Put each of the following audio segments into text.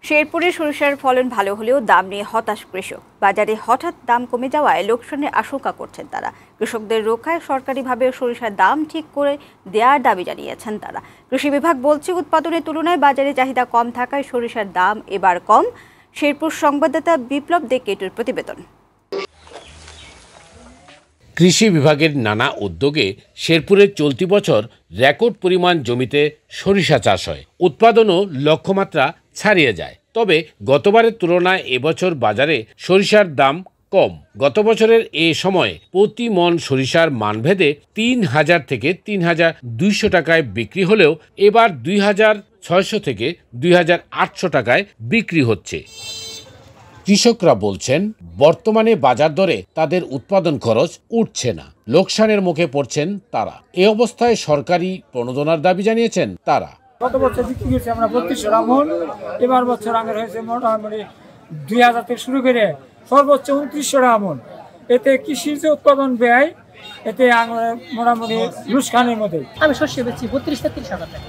শেরপুরে সরিষার ফলন ভালো হলেও দাম নিয়ে হতাশ কৃষক। বাজারে হঠাৎ দাম কমে যাওয়ায় লোকসানের আশঙ্কা করছেন তারা। কৃষকদের রক্ষায় সরকারিভাবে সরিষার দাম ঠিক করে দেওয়ার দাবি জানিয়েছেন তারা। কৃষি বিভাগ বলছে, উৎপাদনের তুলনায় বাজারে চাহিদা কম থাকায় সরিষার দাম এবার কম। শেরপুর সংবাদদাতা বিপ্লব দে কেটুর প্রতিবেদন। কৃষি বিভাগের নানা উদ্যোগে শেরপুরের চলতি বছর রেকর্ড পরিমাণ জমিতে সরিষা চাষ হয়। উৎপাদনও লক্ষ্যমাত্রা ছাড়িয়ে যায়। তবে গতবারের তুলনায় এবছর বাজারে সরিষার দাম কম। গত বছরের এ সময়ে প্রতি মণ সরিষার মানভেদে ৩,০০০ থেকে ৩,২০০ টাকায় বিক্রি হলেও এবার ২,৬০০ থেকে ২,৮০০ টাকায় বিক্রি হচ্ছে। কৃষকরা বলছেন, বর্তমানে বাজার দরে তাদের উৎপাদন খরচ উঠছে না, লোকসানের মুখে পড়ছেন তারা। এ অবস্থায় সরকারি প্রণোদনার দাবি জানিয়েছেন তারা। গত বছর বিক্রি করছি আমরা ৩২০০ মণ, এবার বছর আগের হয়েছে মোটামুটি ২,০০০ থেকে শুরু করে সর্বোচ্চ ২৯০০ মণ। এতে কৃষির যে উৎপাদন ব্যয়, এতে মোটামুটি লুসখানের মধ্যে। আমি শস্য বেচি ৩২-৩৩ হাজার টাকা,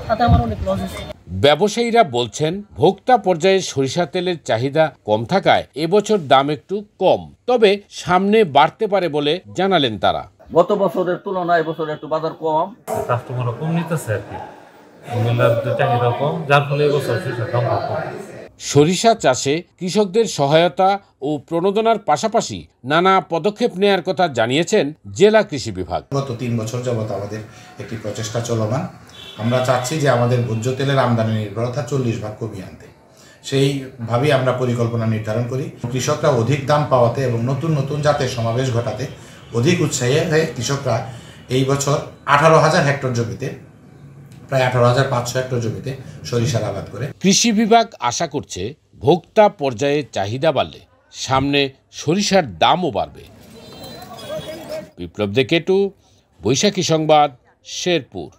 তাতে আমার অনেক লস হচ্ছে। ব্যবসায়ীরা বলছেন, ভোক্তা পর্যায়ে সরিষা তেলের চাহিদা কম থাকায় এবছর দাম একটু কম, তবে সামনে বাড়তে পারে বলে জানালেন তারা। গত বছরের তুলনায় এবছর একটু বাজার কম, কাস্টমারও কম নিতেছে আর কি, চাহিদা কম, যার ফলে এবছর সরিষার দাম কম। সরিষা চাষে কৃষকদের সহায়তা ও প্রণোদনার পাশাপাশি নানা পদক্ষেপ নেয়ার কথা জানিয়েছেন জেলা কৃষি বিভাগ। গত ৩ বছর যাবত আমাদের একটি প্রচেষ্টা চলমান। আমরা চাচ্ছি যে আমাদের ভোজ্য তেলের আমদানি নির্ভরতা 40% কমিয়ে আনতে। সেইভাবেই আমরা পরিকল্পনা নির্ধারণ করি। কৃষকরা অধিক দাম পাওয়াতে এবং নতুন নতুন জাতের সমাবেশ ঘটাতে অধিক উৎসাহী হয়ে কৃষকরা এই বছর 18,০০০ হেক্টর জমিতে, প্রায় 18,৫০০ হেক্টর জমিতে সরিষার আবাদ করে। কৃষি বিভাগ আশা করছে, ভোক্তা পর্যায়ে চাহিদা বাড়লে সামনে সরিষার দামও বাড়বে। বিপ্লব দে কেটু, বৈশাখী সংবাদ, শেরপুর।